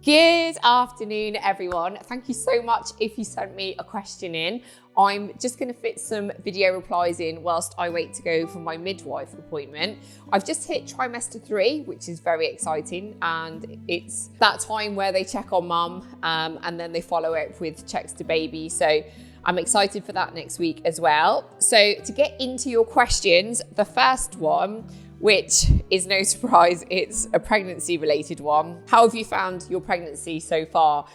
Good afternoon, everyone. Thank you so much if you sent me a question in. I'm just going to fit some video replies in whilst I wait to go for my midwife appointment. I've just hit trimester 3, which is very exciting, and it's that time where they check on mum and then they follow up with checks to baby. So I'm excited for that next week as well. So to get into your questions, the first one, which is no surprise, it's a pregnancy related one. How have you found your pregnancy so far?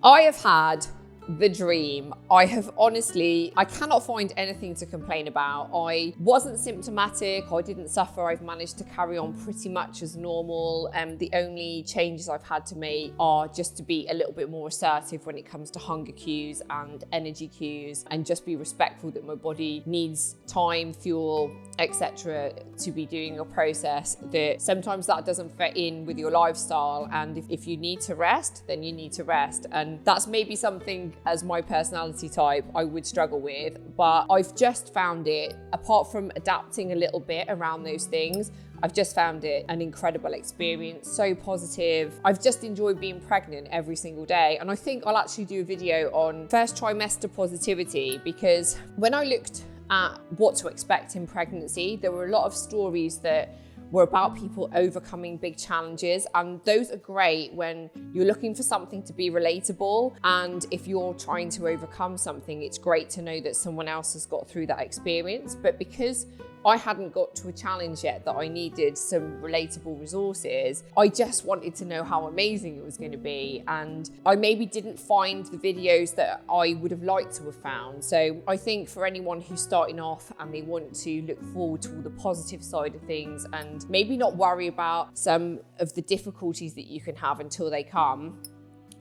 I have had the dream. I cannot find anything to complain about. I wasn't symptomatic, I didn't suffer, I've managed to carry on pretty much as normal. The only changes I've had to make are just to be a little bit more assertive when it comes to hunger cues and energy cues, and just be respectful that my body needs time, fuel, etc. to be doing a process that sometimes that doesn't fit in with your lifestyle, and if you need to rest, then you need to rest. And that's maybe something as my personality type I would struggle with, but I've just found it, apart from adapting a little bit around those things, I've just found it an incredible experience, so positive. I've just enjoyed being pregnant every single day. And I think I'll actually do a video on first trimester positivity, because when I looked at what to expect in pregnancy, there were a lot of stories that were about people overcoming big challenges, and those are great when you're looking for something to be relatable, and if you're trying to overcome something, it's great to know that someone else has got through that experience. But because I hadn't got to a challenge yet that I needed some relatable resources, I just wanted to know how amazing it was going to be, and I maybe didn't find the videos that I would have liked to have found. So I think for anyone who's starting off and they want to look forward to all the positive side of things and maybe not worry about some of the difficulties that you can have until they come,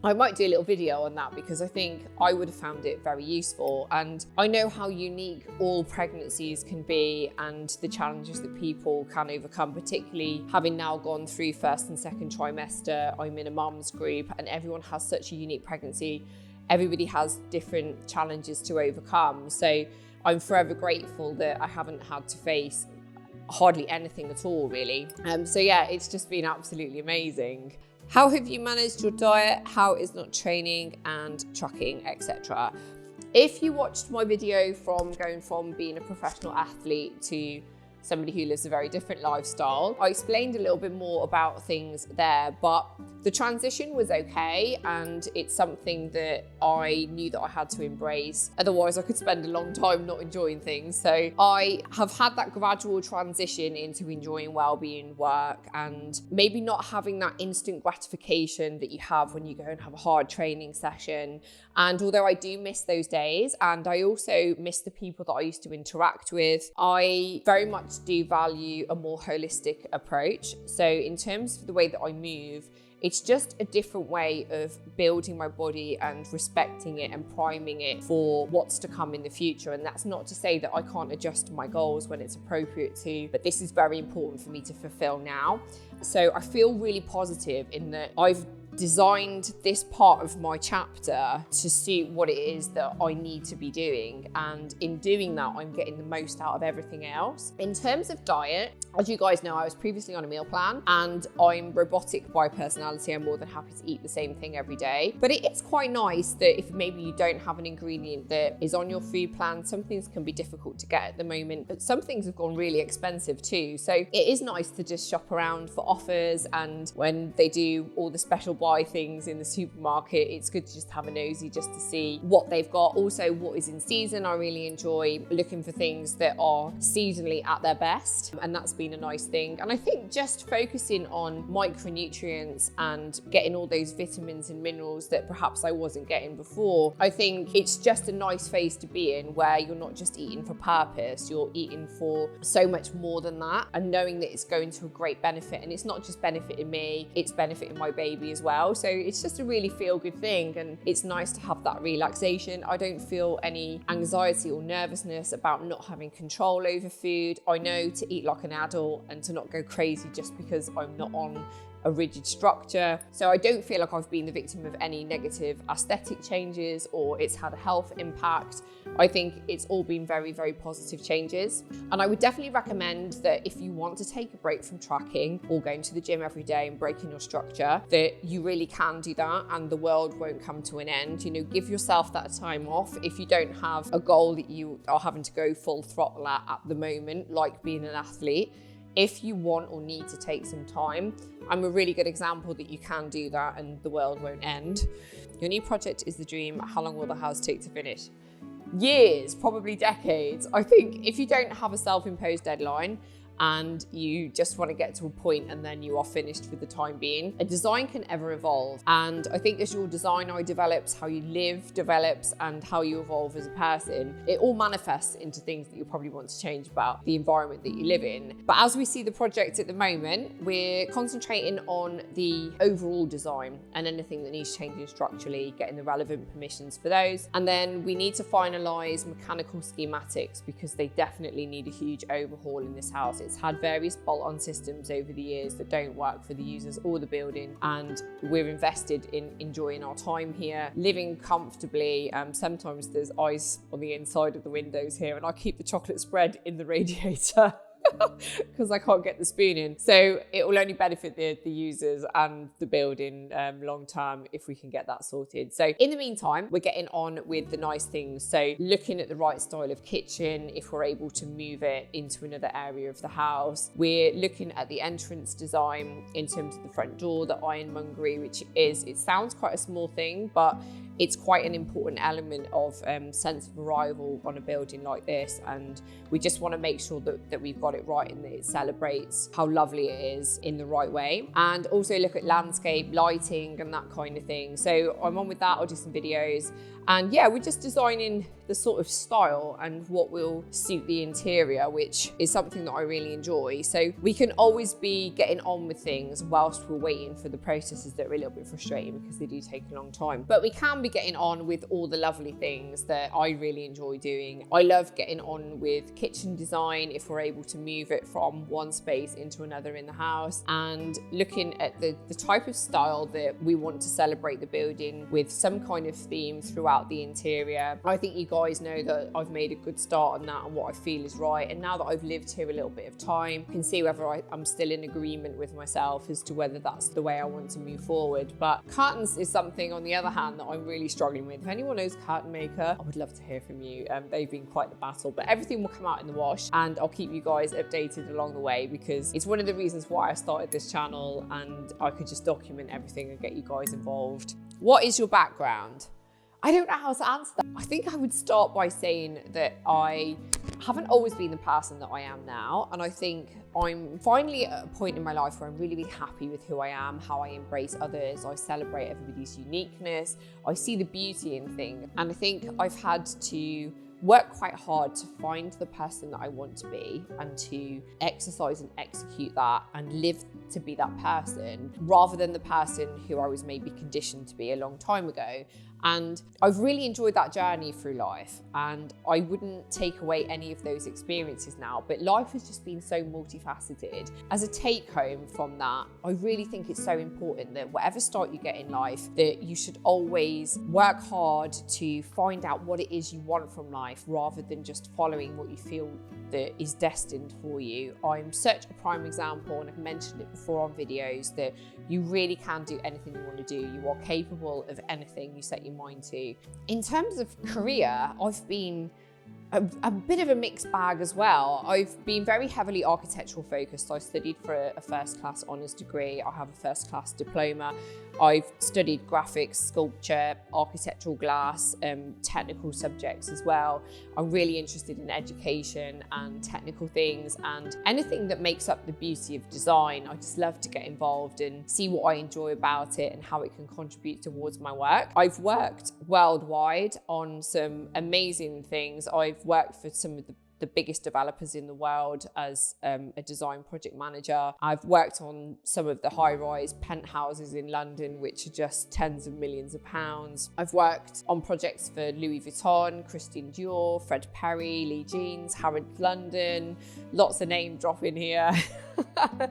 I might do a little video on that, because I think I would have found it very useful. And I know how unique all pregnancies can be and the challenges that people can overcome, particularly having now gone through first and second trimester. I'm in a mum's group and everyone has such a unique pregnancy. Everybody has different challenges to overcome. So I'm forever grateful that I haven't had to face hardly anything at all, really. So yeah, it's just been absolutely amazing. How have you managed your diet? How is not training and trucking, etc.? If you watched my video from going from being a professional athlete to somebody who lives a very different lifestyle, I explained a little bit more about things there, but the transition was okay, and it's something that I knew that I had to embrace. Otherwise, I could spend a long time not enjoying things. So I have had that gradual transition into enjoying well-being work and maybe not having that instant gratification that you have when you go and have a hard training session. And although I do miss those days, and I also miss the people that I used to interact with, I very much do value a more holistic approach. So in terms of the way that I move, it's just a different way of building my body and respecting it and priming it for what's to come in the future. And that's not to say that I can't adjust my goals when it's appropriate to, but this is very important for me to fulfill now. So I feel really positive in that I've designed this part of my chapter to suit what it is that I need to be doing, and in doing that I'm getting the most out of everything else. In terms of diet, as you guys know, I was previously on a meal plan, and I'm robotic by personality. I'm more than happy to eat the same thing every day, but it is quite nice that if maybe you don't have an ingredient that is on your food plan, some things can be difficult to get at the moment, but some things have gone really expensive too. So it is nice to just shop around for offers, and when they do all the special buy things in the supermarket, it's good to just have a nosy just to see what they've got. Also, what is in season. I really enjoy looking for things that are seasonally at their best, and that's been a nice thing. And I think just focusing on micronutrients and getting all those vitamins and minerals that perhaps I wasn't getting before, I think it's just a nice phase to be in, where you're not just eating for purpose, you're eating for so much more than that, and knowing that it's going to a great benefit. And it's not just benefiting me, it's benefiting my baby as well. So it's just a really feel-good thing, and it's nice to have that relaxation. I don't feel any anxiety or nervousness about not having control over food. I know to eat like an adult and to not go crazy just because I'm not on a rigid structure. So I don't feel like I've been the victim of any negative aesthetic changes or it's had a health impact. I think it's all been very, very positive changes. And I would definitely recommend that if you want to take a break from tracking or going to the gym every day and breaking your structure, that you really can do that and the world won't come to an end. You know, give yourself that time off. If you don't have a goal that you are having to go full throttle at the moment, like being an athlete, if you want or need to take some time, I'm a really good example that you can do that and the world won't end. Your new project is the dream. How long will the house take to finish? Years, probably decades. I think if you don't have a self-imposed deadline and you just want to get to a point and then you are finished for the time being, a design can ever evolve. And I think as your design eye develops, how you live develops, and how you evolve as a person, it all manifests into things that you probably want to change about the environment that you live in. But as we see the project at the moment, we're concentrating on the overall design and anything that needs changing structurally, getting the relevant permissions for those. And then we need to finalize mechanical schematics because they definitely need a huge overhaul in this house. It's had various bolt-on systems over the years that don't work for the users or the building, and we're invested in enjoying our time here, living comfortably. Sometimes there's ice on the inside of the windows here, and I keep the chocolate spread in the radiator because I can't get the spoon in. So it will only benefit the users and the building long term if we can get that sorted. So in the meantime, we're getting on with the nice things. So looking at the right style of kitchen, if we're able to move it into another area of the house. We're looking at the entrance design in terms of the front door, the ironmongery, which is, it sounds quite a small thing, but it's quite an important element of sense of arrival on a building like this. And we just want to make sure that we've got it right and that it celebrates how lovely it is in the right way. And also look at landscape, lighting and that kind of thing. So I'm on with that. I'll do some videos. And yeah, we're just designing the sort of style and what will suit the interior, which is something that I really enjoy. So we can always be getting on with things whilst we're waiting for the processes that are a little bit frustrating because they do take a long time. But we can be getting on with all the lovely things that I really enjoy doing. I love getting on with kitchen design if we're able to move it from one space into another in the house, and looking at the type of style that we want to celebrate the building with some kind of theme throughout the interior. I think you guys know that I've made a good start on that and what I feel is right. And now that I've lived here a little bit of time, I can see whether I'm still in agreement with myself as to whether that's the way I want to move forward. But curtains is something, on the other hand, that I'm really struggling with. If anyone knows a curtain maker, I would love to hear from you. They've been quite the battle, but everything will come out in the wash and I'll keep you guys updated along the way because it's one of the reasons why I started this channel, and I could just document everything and get you guys involved. What is your background? I don't know how to answer that. I think I would start by saying that I haven't always been the person that I am now. And I think I'm finally at a point in my life where I'm really, really happy with who I am, how I embrace others. I celebrate everybody's uniqueness. I see the beauty in things. And I think I've had to work quite hard to find the person that I want to be and to exercise and execute that and live to be that person rather than the person who I was maybe conditioned to be a long time ago. And I've really enjoyed that journey through life, and I wouldn't take away any of those experiences now, but life has just been so multifaceted. As a take home from that, I really think it's so important that whatever start you get in life, that you should always work hard to find out what it is you want from life rather than just following what you feel that is destined for you. I'm such a prime example, and I've mentioned it before on videos, that you really can do anything you want to do. You are capable of anything you set your mind to. In terms of career, I've been a bit of a mixed bag as well. I've been very heavily architectural focused. I studied for a first class honours degree. I have a first class diploma. I've studied graphics, sculpture, architectural glass, technical subjects as well. I'm really interested in education and technical things and anything that makes up the beauty of design. I just love to get involved and see what I enjoy about it and how it can contribute towards my work. I've worked worldwide on some amazing things. I've worked for some of the biggest developers in the world as a design project manager. I've worked on some of the high-rise penthouses in London, which are just tens of millions of pounds. I've worked on projects for Louis Vuitton, Christian Dior, Fred Perry, Lee Jeans, Harrods London, lots of name dropping here.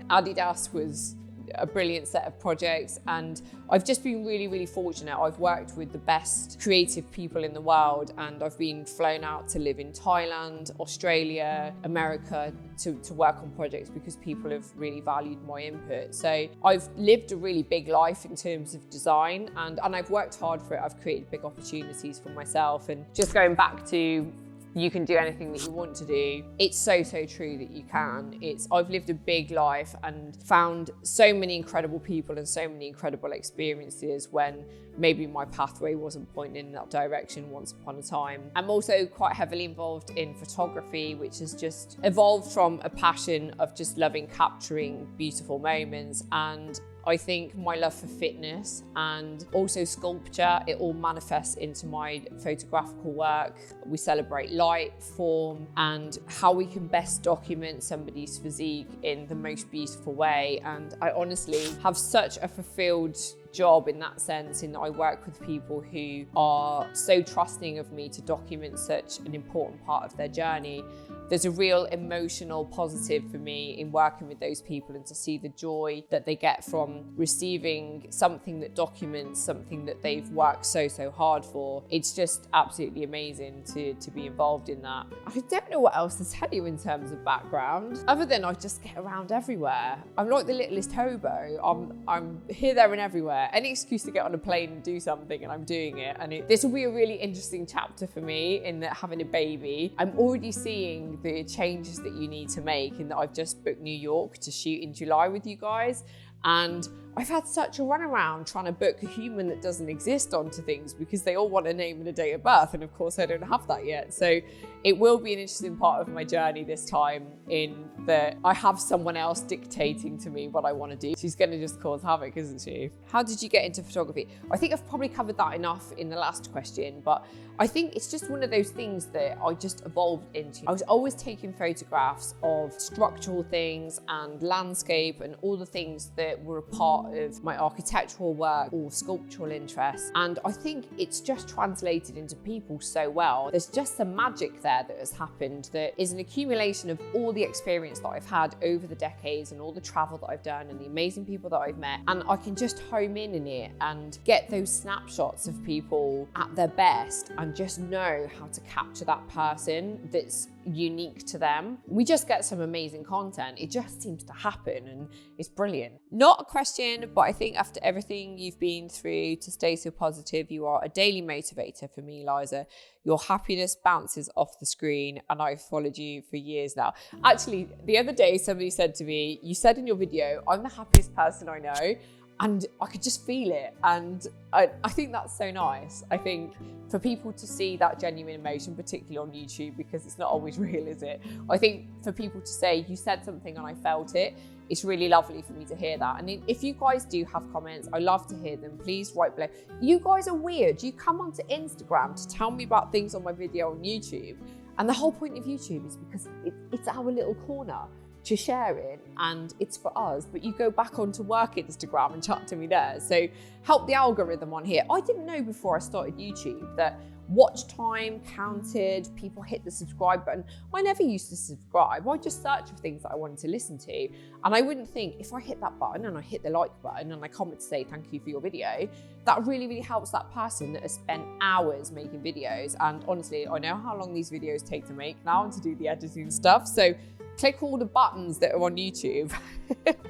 Adidas was a brilliant set of projects, and I've just been really, really fortunate. I've worked with the best creative people in the world, and I've been flown out to live in Thailand, Australia, America to work on projects because people have really valued my input. So I've lived a really big life in terms of design, and I've worked hard for it. I've created big opportunities for myself, and just going back to you can do anything that you want to do. It's so, so true that you can. I've lived a big life and found so many incredible people and so many incredible experiences when maybe my pathway wasn't pointing in that direction once upon a time. I'm also quite heavily involved in photography, which has just evolved from a passion of just loving capturing beautiful moments, and I think my love for fitness and also sculpture, it all manifests into my photographical work. We celebrate light, form, and how we can best document somebody's physique in the most beautiful way. And I honestly have such a fulfilled job in that sense, in that I work with people who are so trusting of me to document such an important part of their journey. There's a real emotional positive for me in working with those people, and to see the joy that they get from receiving something that documents something that they've worked so, so hard for. It's just absolutely amazing to be involved in that. I don't know what else to tell you in terms of background, other than I just get around everywhere. I'm like the littlest hobo. I'm here, there and everywhere. Any excuse to get on a plane and do something, and I'm doing it. And this will be a really interesting chapter for me in that having a baby. I'm already seeing the changes that you need to make, in that I've just booked New York to shoot in July with you guys. And I've had such a runaround trying to book a human that doesn't exist onto things because they all want a name and a date of birth. And of course I don't have that yet. So it will be an interesting part of my journey this time, in that I have someone else dictating to me what I want to do. She's going to just cause havoc, isn't she? How did you get into photography? I think I've probably covered that enough in the last question, but I think it's just one of those things that I just evolved into. I was always taking photographs of structural things and landscape and all the things that were a part of my architectural work or sculptural interests. And I think it's just translated into people so well. There's just some magic there that has happened that is an accumulation of all the experience that I've had over the decades and all the travel that I've done and the amazing people that I've met. And I can just home in it and get those snapshots of people at their best and just know how to capture that person that's unique to them. We just get some amazing content. It just seems to happen and it's brilliant. Not a question, but I think after everything you've been through to stay so positive, you are a daily motivator for me, Liza. Your happiness bounces off the screen, and I've followed you for years now. Actually, the other day somebody said to me, you said in your video, I'm the happiest person I know. And I could just feel it. And I think that's so nice. I think for people to see that genuine emotion, particularly on YouTube, because it's not always real, is it? I think for people to say, you said something and I felt it, it's really lovely for me to hear that. And if you guys do have comments, I love to hear them. Please write below. You guys are weird. You come onto Instagram to tell me about things on my video on YouTube. And the whole point of YouTube is because it's our little corner to share it, and it's for us, but you go back onto work Instagram and chat to me there. So help the algorithm on here. I didn't know before I started YouTube that watch time counted, people hit the subscribe button. I never used to subscribe. I just searched for things that I wanted to listen to. And I wouldn't think, if I hit that button and I hit the like button and I comment to say thank you for your video, that really, really helps that person that has spent hours making videos. And honestly, I know how long these videos take to make now and to do the editing stuff. So click all the buttons that are on YouTube.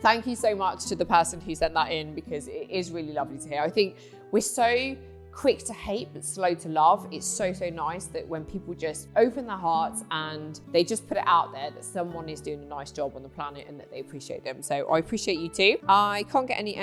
Thank you so much to the person who sent that in, because it is really lovely to hear. I think we're so quick to hate but slow to love. It's so, so nice that when people just open their hearts and they just put it out there that someone is doing a nice job on the planet and that they appreciate them. So I appreciate you too. I can't get any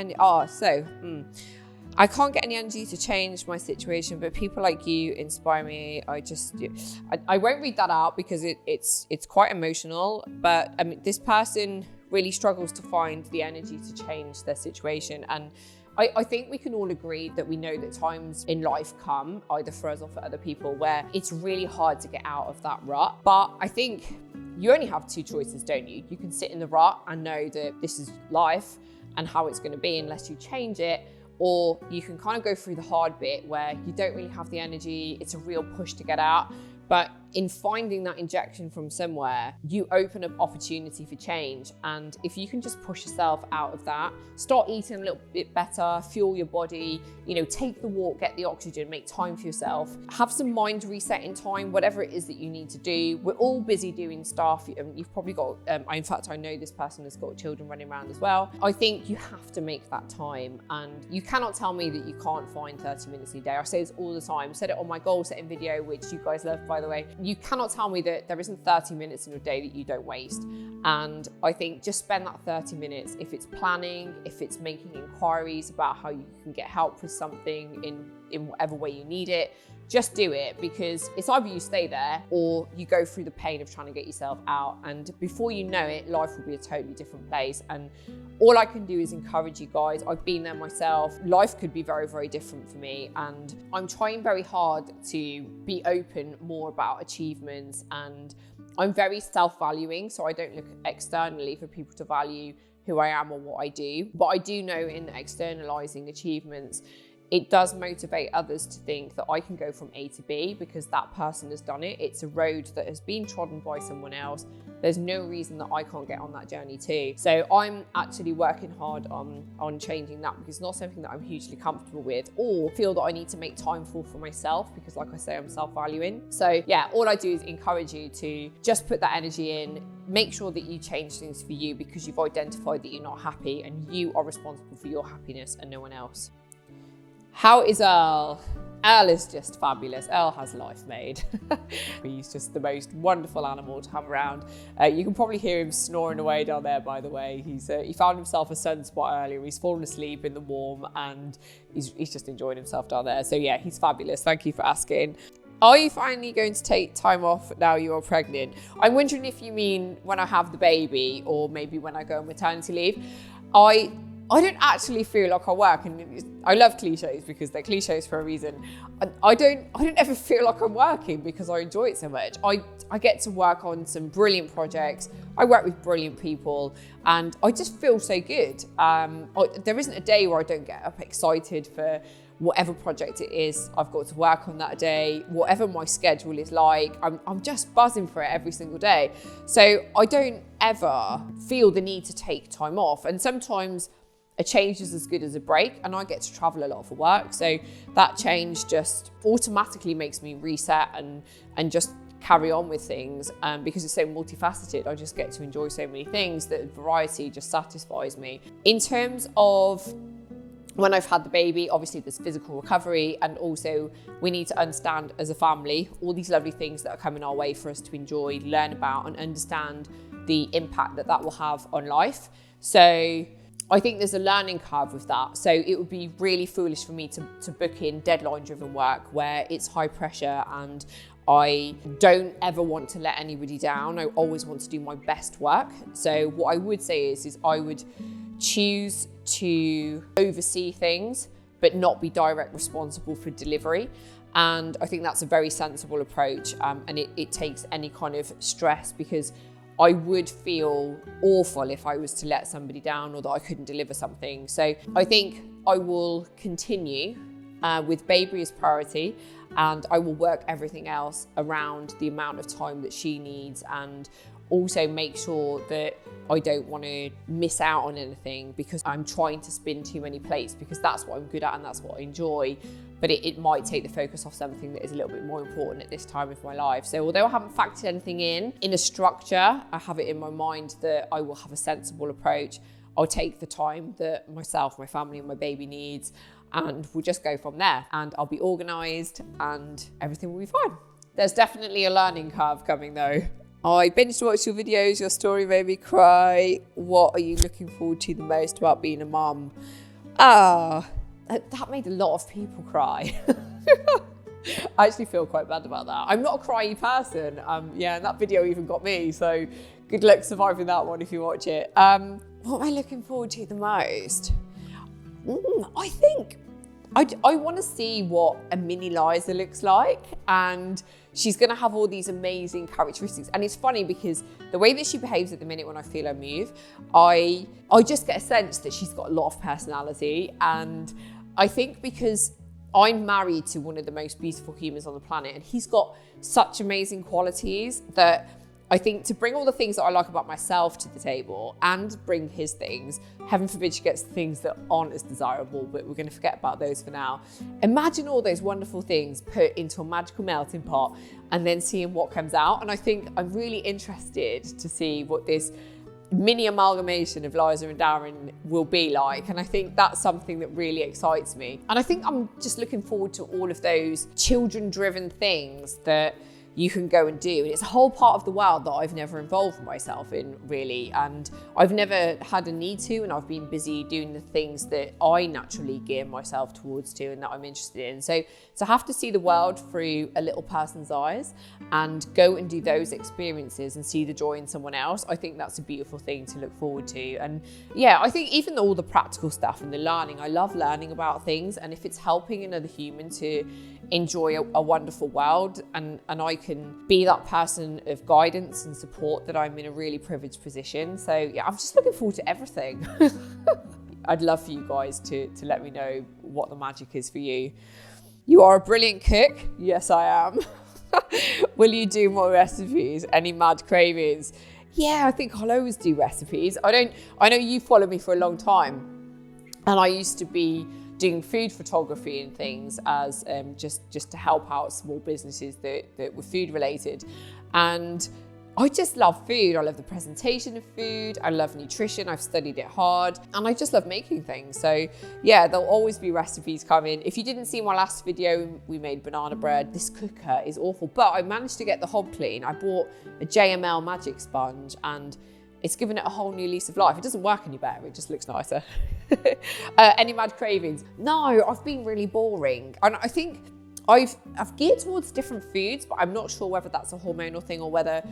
I can't get any energy to change my situation, but people like you inspire me. I won't read that out because it's quite emotional, but I mean, this person really struggles to find the energy to change their situation. And I think we can all agree that we know that times in life come, either for us or for other people, where it's really hard to get out of that rut. But I think you only have two choices, don't you? You can sit in the rut and know that this is life and how it's going to be unless you change it. Or you can kind of go through the hard bit where you don't really have the energy, it's a real push to get out, but in finding that injection from somewhere, you open up opportunity for change. And if you can just push yourself out of that, start eating a little bit better, fuel your body, you know, take the walk, get the oxygen, make time for yourself, have some mind resetting time, whatever it is that you need to do. We're all busy doing stuff. You've probably got, in fact, I know this person has got children running around as well. I think you have to make that time, and you cannot tell me that you can't find 30 minutes a day. I say this all the time, I said it on my goal setting video, which you guys love, by the way. You cannot tell me that there isn't 30 minutes in your day that you don't waste. And I think just spend that 30 minutes, if it's planning, if it's making inquiries about how you can get help with something in whatever way you need it, just do it, because it's either you stay there or you go through the pain of trying to get yourself out. And before you know it, life will be a totally different place. And all I can do is encourage you guys. I've been there myself. Life could be very, very different for me. And I'm trying very hard to be open more about achievements. And I'm very self-valuing, so I don't look externally for people to value who I am or what I do. But I do know in externalizing achievements, it does motivate others to think that I can go from A to B because that person has done it. It's a road that has been trodden by someone else. There's no reason that I can't get on that journey too. So I'm actually working hard on changing that, because it's not something that I'm hugely comfortable with or feel that I need to make time for myself, because like I say, I'm self-valuing. So yeah, all I do is encourage you to just put that energy in, make sure that you change things for you, because you've identified that you're not happy and you are responsible for your happiness and no one else. How is Earl? Earl is just fabulous. Earl has life made. He's just the most wonderful animal to have around. You can probably hear him snoring away down there, by the way. He found himself a sunspot earlier. He's fallen asleep in the warm and he's just enjoying himself down there. So yeah, he's fabulous. Thank you for asking. Are you finally going to take time off now you're pregnant? I'm wondering if you mean when I have the baby or maybe when I go on maternity leave. I don't actually feel like I work, and I love cliches because they're cliches for a reason. I don't ever feel like I'm working because I enjoy it so much. I get to work on some brilliant projects. I work with brilliant people and I just feel so good. There isn't a day where I don't get up excited for whatever project it is I've got to work on that day, whatever my schedule is like, I'm just buzzing for it every single day. So I don't ever feel the need to take time off. And sometimes a change is as good as a break, and I get to travel a lot for work. So that change just automatically makes me reset and just carry on with things because it's so multifaceted. I just get to enjoy so many things that variety just satisfies me. In terms of when I've had the baby, obviously there's physical recovery, and also we need to understand as a family all these lovely things that are coming our way for us to enjoy, learn about, and understand the impact that will have on life. So I think there's a learning curve with that. So it would be really foolish for me to book in deadline driven work where it's high pressure, and I don't ever want to let anybody down. I always want to do my best work. So what I would say is I would choose to oversee things, but not be direct responsible for delivery. And I think that's a very sensible approach. And it takes any kind of stress, because I would feel awful if I was to let somebody down or that I couldn't deliver something. So I think I will continue with baby as priority, and I will work everything else around the amount of time that she needs, and also make sure that I don't want to miss out on anything because I'm trying to spin too many plates, because that's what I'm good at and that's what I enjoy. But it might take the focus off something that is a little bit more important at this time of my life. So although I haven't factored anything in a structure, I have it in my mind that I will have a sensible approach. I'll take the time that myself, my family and my baby needs, and we'll just go from there. And I'll be organised and everything will be fine. There's definitely a learning curve coming though. I binge watched your videos, your story made me cry. What are you looking forward to the most about being a mum? That made a lot of people cry. I actually feel quite bad about that. I'm not a cryy person. And that video even got me, so good luck surviving that one if you watch it. What am I looking forward to the most? I think I want to see what a mini Liza looks like, and she's going to have all these amazing characteristics. And it's funny because the way that she behaves at the minute when I feel her move, I just get a sense that she's got a lot of personality. And I think because I'm married to one of the most beautiful humans on the planet, and he's got such amazing qualities that I think to bring all the things that I like about myself to the table and bring his things, heaven forbid she gets things that aren't as desirable, but we're going to forget about those for now. Imagine all those wonderful things put into a magical melting pot and then seeing what comes out. And I think I'm really interested to see what this mini amalgamation of Liza and Darren will be like, and I think that's something that really excites me. And I think I'm just looking forward to all of those children-driven things that you can go and do. And it's a whole part of the world that I've never involved myself in, really, and I've never had a need to, and I've been busy doing the things that I naturally gear myself towards to and that I'm interested in. So to have to see the world through a little person's eyes and go and do those experiences and see the joy in someone else, I think that's a beautiful thing to look forward to. And yeah, I think even all the practical stuff and the learning, I love learning about things, and if it's helping another human to enjoy a wonderful world, and I can be that person of guidance and support, that I'm in a really privileged position. So yeah, I'm just looking forward to everything. I'd love for you guys to let me know what the magic is for you. You are a brilliant cook. Yes, I am. Will you do more recipes? Any mad cravings? Yeah, I think I'll always do recipes. I know you followed me for a long time, and I used to be doing food photography and things as just to help out small businesses that were food related. And I just love food. I love the presentation of food. I love nutrition. I've studied it hard, and I just love making things. So yeah, there'll always be recipes coming. If you didn't see my last video, we made banana bread. This cooker is awful, but I managed to get the hob clean. I bought a JML magic sponge, and it's given it a whole new lease of life. It doesn't work any better, it just looks nicer. Any mad cravings? No, I've been really boring. And I think I've geared towards different foods, but I'm not sure whether that's a hormonal thing or whether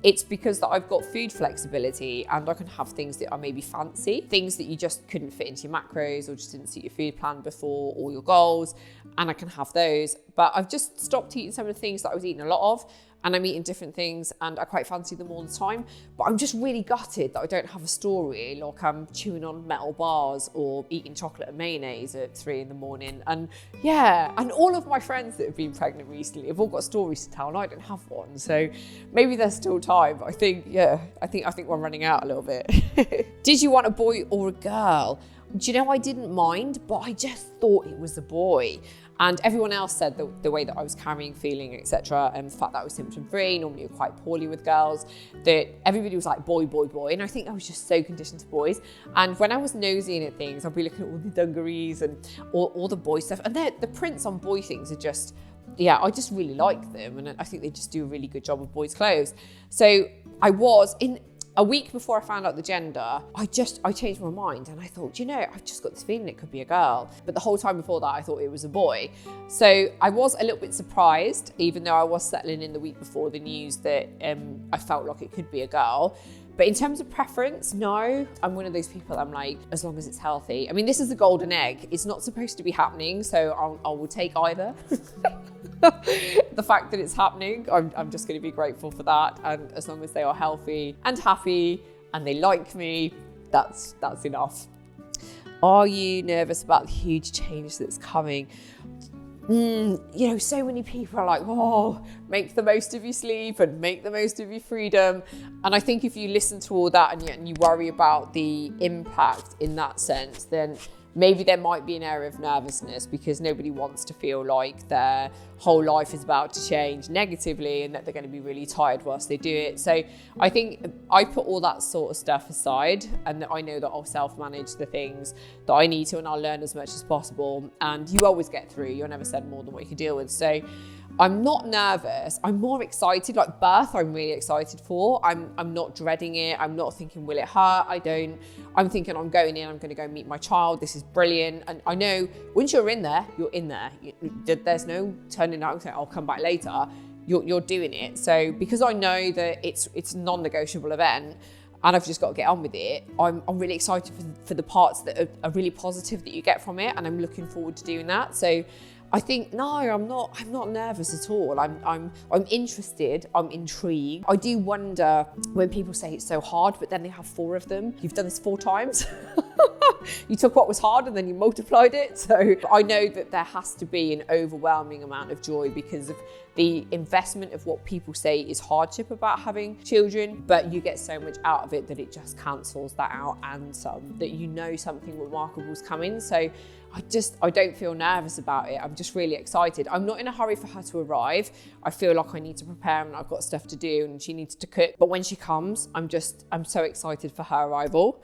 it's because that I've got food flexibility and I can have things that are maybe fancy, things that you just couldn't fit into your macros or just didn't suit your food plan before or your goals, and I can have those. But I've just stopped eating some of the things that I was eating a lot of, and I'm eating different things and I quite fancy them all the time. But I'm just really gutted that I don't have a story, like I'm chewing on metal bars or eating chocolate and mayonnaise at 3 in. And yeah, and all of my friends that have been pregnant recently have all got stories to tell, and I don't have one. So maybe there's still time, but I think we're running out a little bit. Did you want a boy or a girl? Do you know, I didn't mind, but I just thought it was a boy. And everyone else said the way that I was carrying, feeling, etc., and the fact that I was symptom free, normally you're quite poorly with girls, that everybody was like boy, boy, boy. And I think I was just so conditioned to boys. And when I was nosying at things, I'd be looking at all the dungarees and all the boy stuff. And the prints on boy things are just, yeah, I just really like them. And I think they just do a really good job with boys' clothes. So I was in a week before I found out the gender, I changed my mind and I thought, you know, I've just got this feeling it could be a girl. But the whole time before that, I thought it was a boy. So I was a little bit surprised, even though I was settling in the week before the news, that I felt like it could be a girl. But in terms of preference, no. I'm one of those people, I'm like, as long as it's healthy. I mean, this is the golden egg. It's not supposed to be happening, so I will take either. The fact that it's happening, I'm just going to be grateful for that. And as long as they are healthy and happy and they like me, that's enough. Are you nervous about the huge change that's coming? You know, so many people are like, oh, make the most of your sleep and make the most of your freedom. And I think if you listen to all that and you worry about the impact in that sense, then maybe there might be an area of nervousness, because nobody wants to feel like their whole life is about to change negatively and that they're going to be really tired whilst they do it. So I think I put all that sort of stuff aside, and that I know that I'll self-manage the things that I need to, and I'll learn as much as possible. And you always get through. You're never said more than what you can deal with. So I'm not nervous. I'm more excited. Like birth, I'm really excited for. I'm not dreading it. I'm not thinking, will it hurt? I'm thinking I'm going in, I'm going to go meet my child. This is brilliant. And I know once you're in there, you're in there. There's no turning out and saying, I'll come back later. You're doing it. So because I know that it's a non-negotiable event and I've just got to get on with it, I'm really excited for the parts that are really positive that you get from it. And I'm looking forward to doing that. So I think, no, I'm not nervous at all. I'm interested, I'm intrigued. I do wonder when people say it's so hard, but then they have 4 of them. You've done this 4 times. You took what was hard and then you multiplied it. So I know that there has to be an overwhelming amount of joy because of the investment of what people say is hardship about having children, but you get so much out of it that it just cancels that out and some, that you know something remarkable is coming. So I don't feel nervous about it. I'm just really excited. I'm not in a hurry for her to arrive. I feel like I need to prepare and I've got stuff to do and she needs to cook. But when she comes, I'm so excited for her arrival.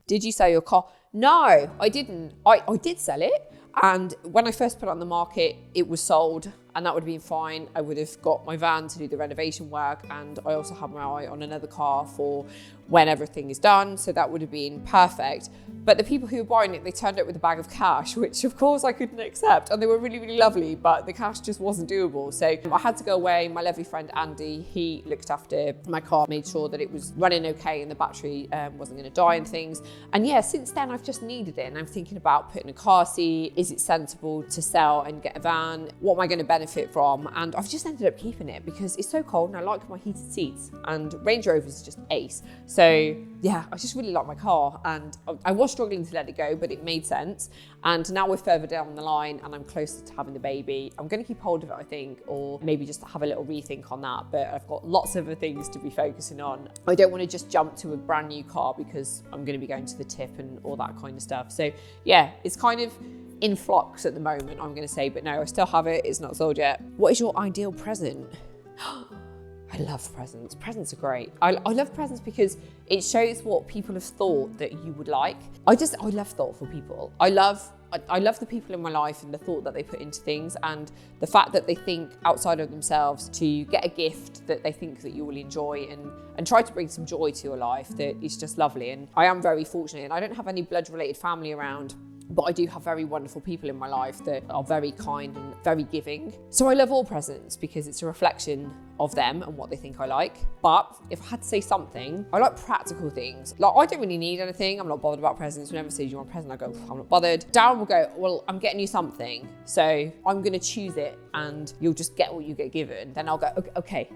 Did you sell your car? No, I didn't. I did sell it. And when I first put it on the market, it was sold and that would have been fine. I would have got my van to do the renovation work and I also had my eye on another car for when everything is done. So that would have been perfect. But the people who were buying it, they turned up with a bag of cash, which of course I couldn't accept. And they were really, really lovely, but the cash just wasn't doable. So I had to go away. My lovely friend, Andy, he looked after my car, made sure that it was running okay and the battery wasn't going to die and things. And yeah, since then I've just needed it. And I'm thinking about putting a car seat. Is it sensible to sell and get a van? What am I going to benefit from? And I've just ended up keeping it because it's so cold and I like my heated seats, and Range Rover is just ace. So yeah, I just really like my car and I was struggling to let it go, but it made sense. And now we're further down the line and I'm closer to having the baby. I'm going to keep hold of it, I think, or maybe just have a little rethink on that. But I've got lots of other things to be focusing on. I don't want to just jump to a brand new car because I'm going to be going to the tip and all that kind of stuff. So yeah, it's kind of in flux at the moment, I'm going to say, but no, I still have it. It's not sold yet. What is your ideal present? I love presents. Presents are great. I love presents because it shows what people have thought that you would like. I love thoughtful people. I love the people in my life and the thought that they put into things and the fact that they think outside of themselves to get a gift that they think that you will enjoy and try to bring some joy to your life that is just lovely. And I am very fortunate and I don't have any blood related family around, but I do have very wonderful people in my life that are very kind and very giving. So I love all presents because it's a reflection of them and what they think I like. But if I had to say something, I like practical things. Like I don't really need anything. I'm not bothered about presents. Whenever says you want a present, I go, I'm not bothered. Darren will go, well, I'm getting you something. So I'm gonna choose it and you'll just get what you get given. Then I'll go, okay,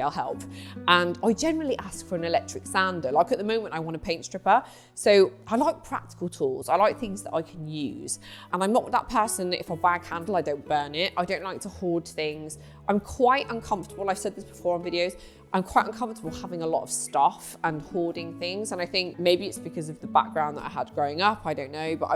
I'll help. And I generally ask for an electric sander. Like at the moment, I want a paint stripper. So I like practical tools. I like things that I can use. And I'm not that person that if I buy a candle, I don't burn it. I don't like to hoard things. I'm quite uncomfortable. I've said this before on videos. I'm quite uncomfortable having a lot of stuff and hoarding things. And I think maybe it's because of the background that I had growing up, I don't know, but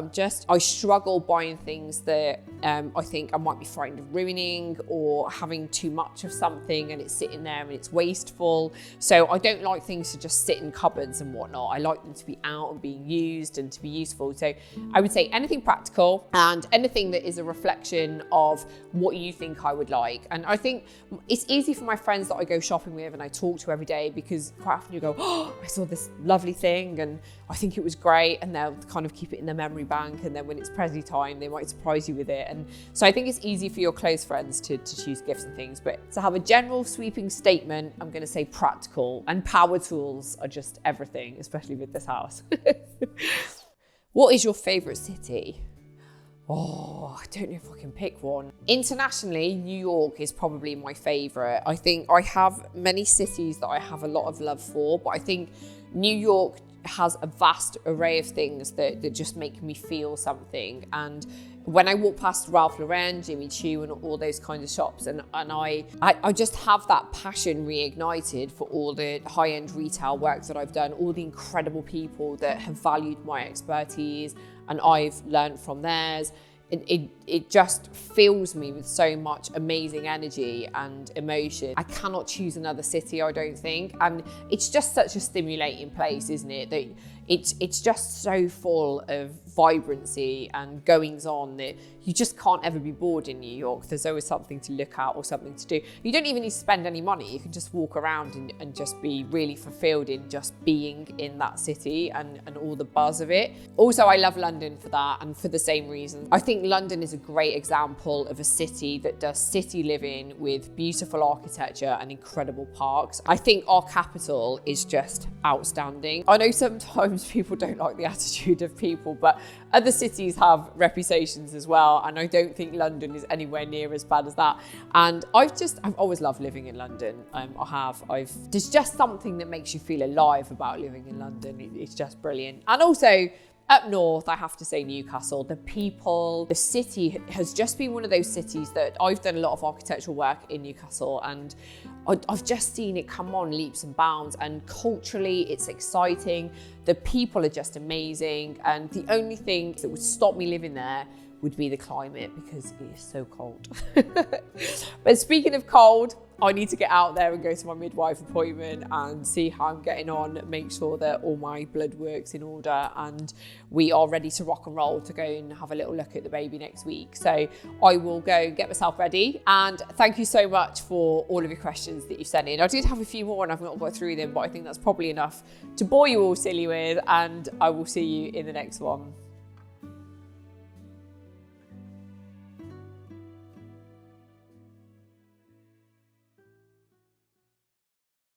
I struggle buying things that I think I might be frightened of ruining or having too much of something and it's sitting there and it's wasteful. So I don't like things to just sit in cupboards and whatnot. I like them to be out and being used and to be useful. So I would say anything practical and anything that is a reflection of what you think I would like. And I think it's easy for my friends that I go shopping with and I talk to every day because quite often you go, oh, I saw this lovely thing and I think it was great, and they'll kind of keep it in their memory bank, and then when it's Prezi time they might surprise you with it. And so I think it's easy for your close friends to choose gifts and things, but to have a general sweeping statement, I'm going to say practical, and power tools are just everything, especially with this house. What is your favourite city? Oh, I don't know if I can pick one. Internationally, New York is probably my favourite. I think I have many cities that I have a lot of love for, but I think New York has a vast array of things that just make me feel something. And when I walk past Ralph Lauren, Jimmy Choo and all those kinds of shops, and I just have that passion reignited for all the high-end retail work that I've done, all the incredible people that have valued my expertise and I've learned from theirs. It just fills me with so much amazing energy and emotion. I cannot choose another city, I don't think. And it's just such a stimulating place, isn't it? That it's just so full of vibrancy and goings on that you just can't ever be bored in New York. There's always something to look at or something to do. You don't even need to spend any money. You can just walk around and just be really fulfilled in just being in that city and all the buzz of it. Also, I love London for that and for the same reason. I think London is a great example of a city that does city living with beautiful architecture and incredible parks. I think our capital is just outstanding. I know sometimes people don't like the attitude of people, but other cities have reputations as well, and I don't think London is anywhere near as bad as that. And I've always loved living in London. There's just something that makes you feel alive about living in London. It's just brilliant. And also, Up north, I have to say Newcastle. The people, the city has just been one of those cities that I've done a lot of architectural work in Newcastle, and I've just seen it come on leaps and bounds, and culturally it's exciting. The people are just amazing, and the only thing that would stop me living there would be the climate, because it is so cold. But speaking of cold, I need to get out there and go to my midwife appointment and see how I'm getting on, make sure that all my blood work's in order, and we are ready to rock and roll to go and have a little look at the baby next week. So I will go and get myself ready. And thank you so much for all of your questions that you sent in. I did have a few more and I've not got through them, but I think that's probably enough to bore you all silly with, and I will see you in the next one.